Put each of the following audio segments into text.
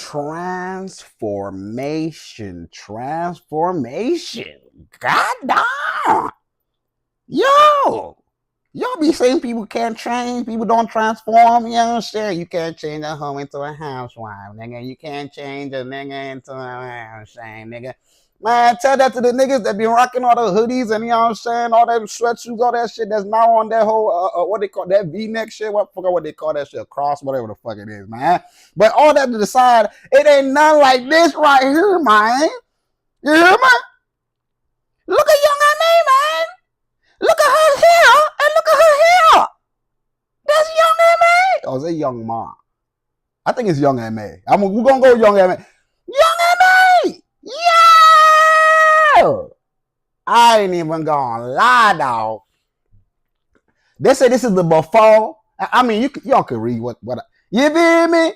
Transformation. God damn. Yo. Y'all be saying people can't change, people don't transform, you know what I'm saying? You can't change a hoe into a housewife, nigga. You can't change a nigga into a house, saying, nigga. Man, tell that to the niggas that be rocking all the hoodies and, you know what I'm saying, all that sweatsuits, all that shit that's now on that whole, what they call that V-neck shit, forgot what they call that shit, cross, whatever the fuck it is, man. But all that to the side, it ain't nothing like this right here, man. You hear me? Look at young me, man. Look at her hair and look at her hair. That's young M.A. Oh, is it young Ma? I think it's young M.A. We're going to go young M.A. Young M.A. Yeah. I ain't even going to lie, dog. They say this is the before. I mean, y'all can read what you feel me?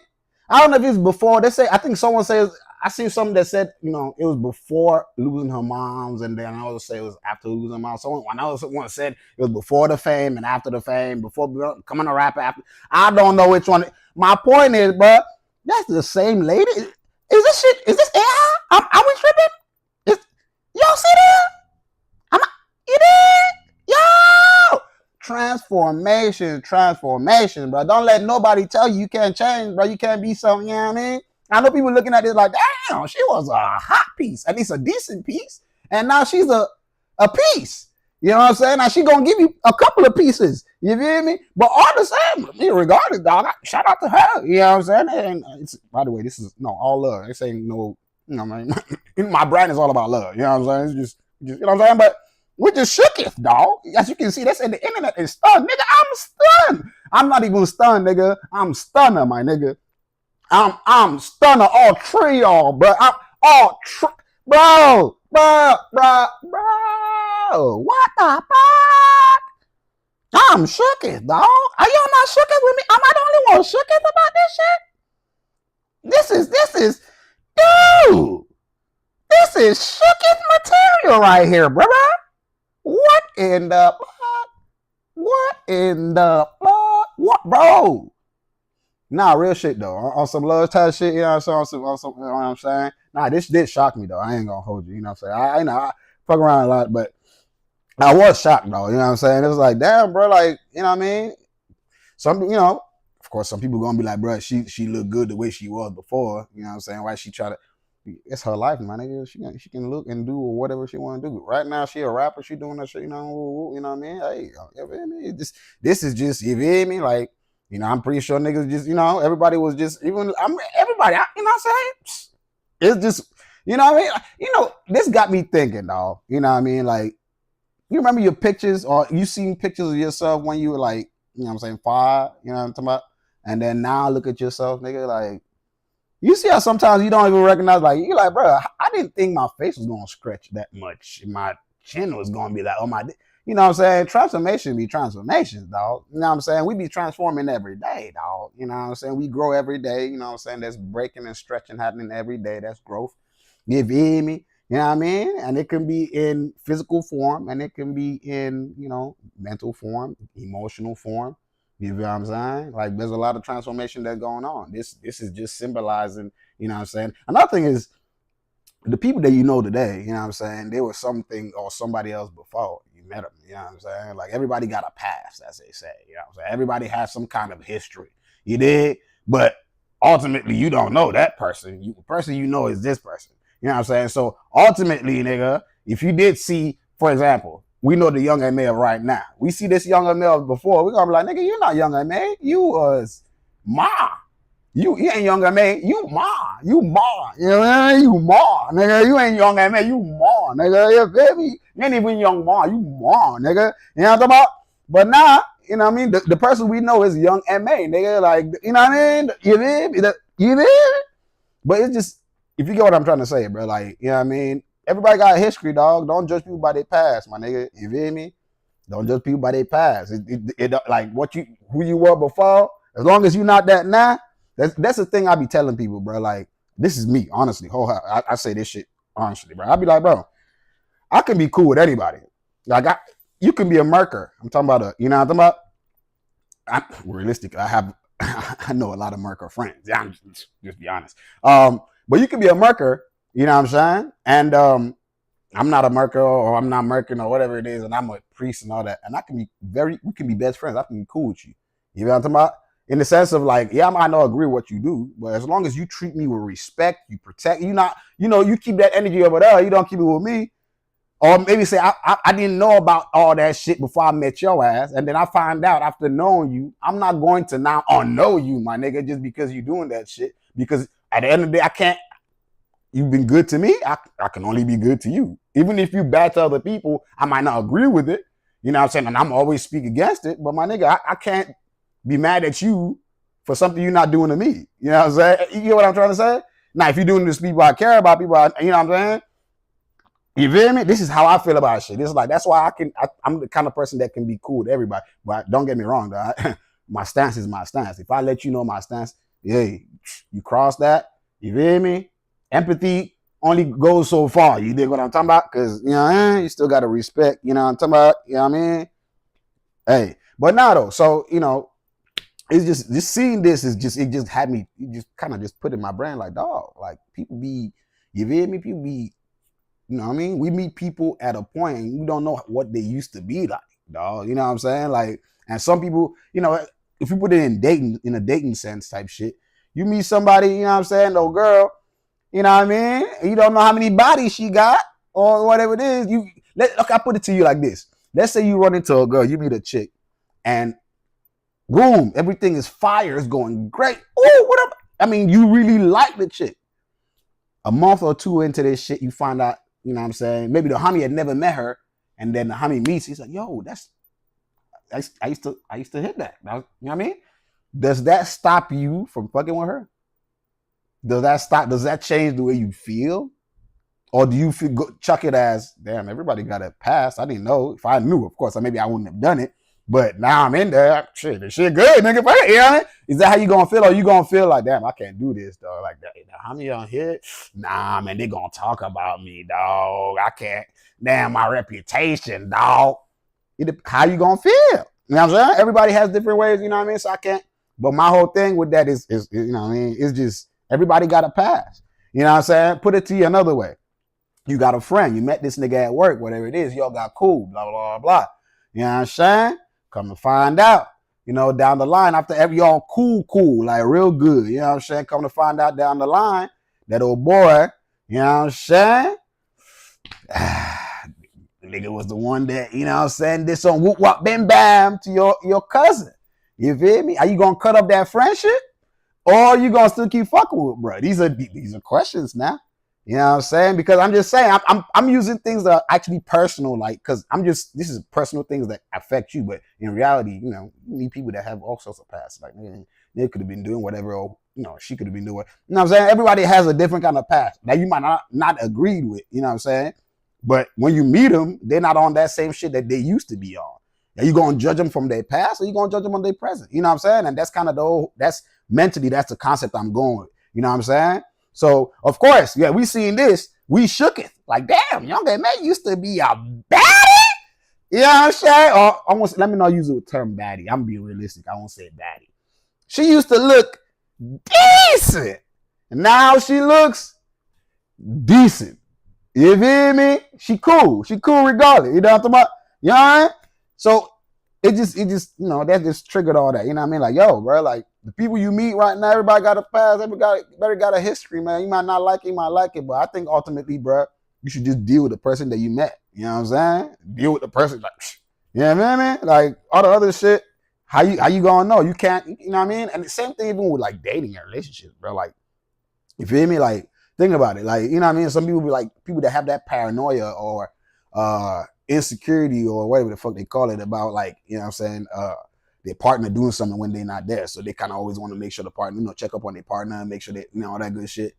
I don't know if it's before. They say, I think someone says, I see something that said, you know, it was before losing her moms, and then I also say it was after losing her mom. Someone said it was before the fame and after the fame, before becoming a rapper after. I don't know which one. My point is, bro, that's the same lady. Is this AI? Are we tripping? Y'all see that? You did? Yo! Transformation, bro. Don't let nobody tell you can't change, bro. You can't be something, you know what I mean? I know people looking at this like, damn, she was a hot piece, at least a decent piece, and now she's a piece. You know what I'm saying? Now she gonna give you a couple of pieces. You feel me? But all the same, regardless, dog, shout out to her. You know what I'm saying? And it's, by the way, this is all love. This ain't no, you know what I mean? My brand is all about love. You know what I'm saying? It's just you know what I'm saying? But we just shook it, dog. As you can see, that's in the internet is stunned. Nigga, I'm stunned. I'm not even stunned, nigga. I'm stunner, my nigga. I'm stunner all three y'all, bro. I'm all bro. What the fuck? I'm shooketh, dog. Are y'all not shooketh with me? Am I the only one shooketh about this shit? This is, dude. This is shooketh material right here, bro. What in the fuck? What, bro? Nah, real shit though. On some love type shit, you know what I'm saying? You know what I'm saying? Nah, this did shock me though. I ain't gonna hold you, you know what I'm saying? I fuck around a lot, but I was shocked though, you know what I'm saying? It was like, damn, bro, like, you know what I mean? Some, you know, of course, some people gonna be like, bro, she looked good the way she was before, you know what I'm saying? Why she try to, it's her life, my nigga. She can look and do whatever she want to do. Right now, she a rapper. She doing that shit, you know what I mean? Hey, you feel me? This is just, you feel me? Like, you know, I'm pretty sure niggas just, you know, everybody was just, everybody, you know what I'm saying? It's just, you know what I mean? You know, this got me thinking, dog. You know what I mean? Like, you remember your pictures or you seen pictures of yourself when you were like, you know what I'm saying, 5, you know what I'm talking about? And then now look at yourself, nigga, like, you see how sometimes you don't even recognize, like, you're like, bro, I didn't think my face was going to stretch that much. My chin was going to be like, oh, my, you know what I'm saying? Transformation be transformations, dog. You know what I'm saying? We be transforming every day, dog. You know what I'm saying? We grow every day. You know what I'm saying? There's breaking and stretching happening every day. That's growth. You feel me? You know what I mean? And it can be in physical form and it can be in, you know, mental form, emotional form. You know what I'm saying? Like, there's a lot of transformation that's going on. This is just symbolizing, you know what I'm saying? Another thing is, the people that you know today, you know what I'm saying, they were something or somebody else before you met them, you know what I'm saying? Like, everybody got a past, as they say, you know what I'm saying? Everybody has some kind of history, you dig? But ultimately, you don't know that person. The person you know is this person, you know what I'm saying? So, ultimately, nigga, if you did see, for example, we know the young male right now. We see this younger male before, we're gonna be like, nigga, you're not younger man. You was Ma. You ain't younger man. You Ma. You Ma. You know what I mean? You Ma, nigga. You ain't younger man. You Ma, nigga. You baby. You ain't even young Ma. You Ma, nigga. You know what I'm talking about? But now, you know what I mean? The person we know is young M.A., nigga. Like, you know what I mean? You live? But it's just, if you get what I'm trying to say, bro, like, you know what I mean? Everybody got a history, dog. Don't judge people by their past, my nigga. You feel me? Don't judge people by their past. It like who you were before. As long as you're not that now, that's the thing I be telling people, bro. Like, this is me, honestly. I say this shit honestly, bro. I be like, bro, I can be cool with anybody. Like, you can be a murker. I'm talking about you know what I'm talking about? Realistic. I have I know a lot of murker friends. Yeah, I'm just be honest. But you can be a murker, you know what I'm saying? And I'm not a murker or I'm not murking or whatever it is, and I'm a priest and all that. And we can be best friends. I can be cool with you. You know what I'm talking about? In the sense of like, yeah, I might not agree with what you do, but as long as you treat me with respect, you protect, you keep that energy over there. You don't keep it with me. Or maybe say, I didn't know about all that shit before I met your ass. And then I find out after knowing you, I'm not going to now unknow you, my nigga, just because you're doing that shit. Because at the end of the day, I can't, you've been good to me. I can only be good to you. Even if you bad to other people, I might not agree with it. You know what I'm saying? And I'm always speak against it. But my nigga, I can't be mad at you for something you're not doing to me. You know what I'm saying? You get what I'm trying to say? Now, if you're doing this to people I care about, people, you know what I'm saying? You feel me? This is how I feel about shit. This is like, that's why I'm the kind of person that can be cool with everybody. But don't get me wrong, though. My stance is my stance. If I let you know my stance, hey, you cross that, you feel me? Empathy only goes so far. You dig what I'm talking about? Because, you still got to respect, you know what I'm talking about? You know what I mean? Hey, but now though, so, it's just seeing this it just had me, it just kind of just put in my brain like, dog, like people be, you feel me? People be, you know what I mean? We meet people at a point and we don't know what they used to be like, dog. You know what I'm saying? Like, and some people, if you put it in a dating sense type shit, you meet somebody, you know what I'm saying? No girl, you know what I mean? You don't know how many bodies she got or whatever it is. I put it to you like this. Let's say you run into a girl, you meet a chick, and boom, everything is fire, it's going great. Oh, what up? I mean, you really like the chick. A month or two into this shit, you find out, you know what I'm saying? Maybe the homie had never met her, and then the homie meets. He's like, "Yo, I used to hit that." You know what I mean? Does that stop you from fucking with her? Does that change the way you feel, or do you chuck it as, damn, everybody got a pass? I didn't know. If I knew, of course, maybe I wouldn't have done it. But now I'm in there. Shit, this shit good, nigga. You know what I mean? Is that how you gonna feel? Or you gonna feel like, damn, I can't do this, dog? Like that. How many on here? Nah, man, they gonna talk about me, dog. I can't. Damn, my reputation, dog. How you gonna feel? You know what I'm saying? Everybody has different ways, you know what I mean? So I can't. But my whole thing with that is you know what I mean? It's just everybody got a pass. You know what I'm saying? Put it to you another way. You got a friend. You met this nigga at work, whatever it is. Y'all got cool, blah, blah, blah, blah. You know what I'm saying? Come to find out, down the line, after y'all cool, like real good. You know what I'm saying? Come to find out down the line, that old boy, you know what I'm saying? The nigga was the one that, you know what I'm saying, did some whoop wop bam bam to your cousin. You feel me? Are you gonna cut up that friendship? Or are you gonna still keep fucking with, bro? These are questions now. You know what I'm saying? Because I'm just saying, I'm using things that are actually personal, like, because this is personal things that affect you, but in reality, you meet people that have all sorts of past. Like, they could have been doing whatever, or, she could have been doing, you know what I'm saying? Everybody has a different kind of past that you might not agree with, you know what I'm saying? But when you meet them, they're not on that same shit that they used to be on. Are you going to judge them from their past, or you going to judge them on their present? You know what I'm saying? And that's kind of that's mentally, that's the concept I'm going with. You know what I'm saying? So, of course, yeah, we seen this. We shook it. Like, damn, young man used to be a baddie. You know what I'm saying? Or let me not use the term baddie. I'm being realistic. I won't say baddie. She used to look decent. And now she looks decent. You feel me? She cool. She cool regardless. You know what I'm talking about? You know what I mean? So, it just, that just triggered all that. You know what I mean? Like, yo, bro, like, the people you meet right now, everybody got a past, everybody got a history, man. You might not like it, you might like it, but I think ultimately, bro, you should just deal with the person that you met. You know what I'm saying? Deal with the person, like, you know what I mean? Like, all the other shit, how you gonna know? You can't, you know what I mean? And the same thing even with, like, dating and relationships, bro. Like, you feel me? Like, think about it. Like, you know what I mean? Some people be like, people that have that paranoia or insecurity or whatever the fuck they call it about, like, you know what I'm saying, their partner doing something when they're not there. So they kind of always want to make sure the partner, check up on their partner and make sure that, all that good shit.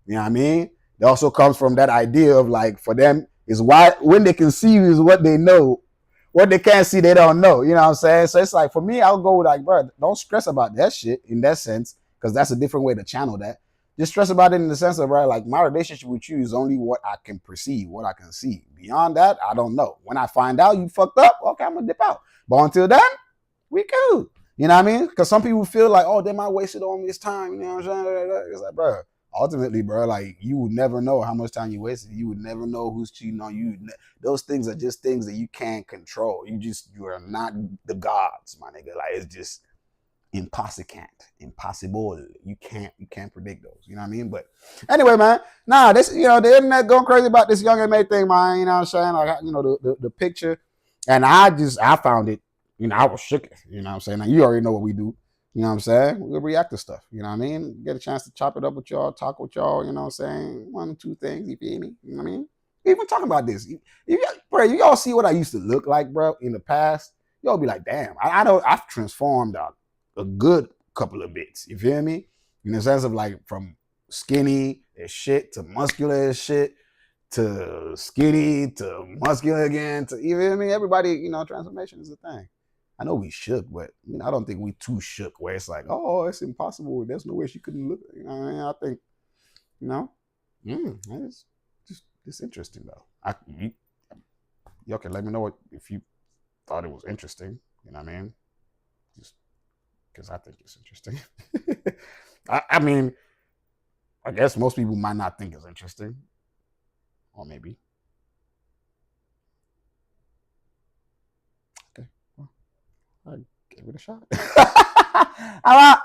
You know what I mean? It also comes from that idea of, like, for them, is why when they can see you is what they know. What they can't see, they don't know. You know what I'm saying? So it's like, for me, I'll go with, like, bro, don't stress about that shit in that sense, because that's a different way to channel that. Just stress about it in the sense of, bro, like, my relationship with you is only what I can perceive, what I can see. Beyond that, I don't know. When I find out you fucked up, okay, I'm going to dip out. But until then, we cool. You know what I mean? Because some people feel like, oh, they might wasted all this time. You know what I'm saying? It's like, bro, ultimately, bro, like you would never know how much time you wasted. You would never know who's cheating on you. Those things are just things that you can't control. You are not the gods, my nigga. Like it's just impossible. You can't predict those. You know what I mean? But anyway, man, nah, this the internet going crazy about this young M.A thing, man. You know what I'm saying? Like the picture, and I found it. I was shook. You know what I'm saying? Now you already know what we do. You know what I'm saying? We react to stuff. You know what I mean? Get a chance to chop it up with y'all, talk with y'all. You know what I'm saying? One or two things. You feel me? You know what I mean? Even talking about this, bro, you all see what I used to look like, bro, in the past. Y'all be like, damn, I know I've transformed a good couple of bits. You feel me? In the sense of like from skinny as shit to muscular as shit to skinny to muscular again to you feel me? Everybody, transformation is a thing. I know we shook, but I don't think we too shook where it's like, oh, it's impossible. There's no way she couldn't look. You know what I mean? I think, it's just it's interesting though. Y'all can let me know if you thought it was interesting. You know what I mean? Just because I think it's interesting. I mean, I guess most people might not think it's interesting, or maybe. Okay, well, I give it a shot. All right.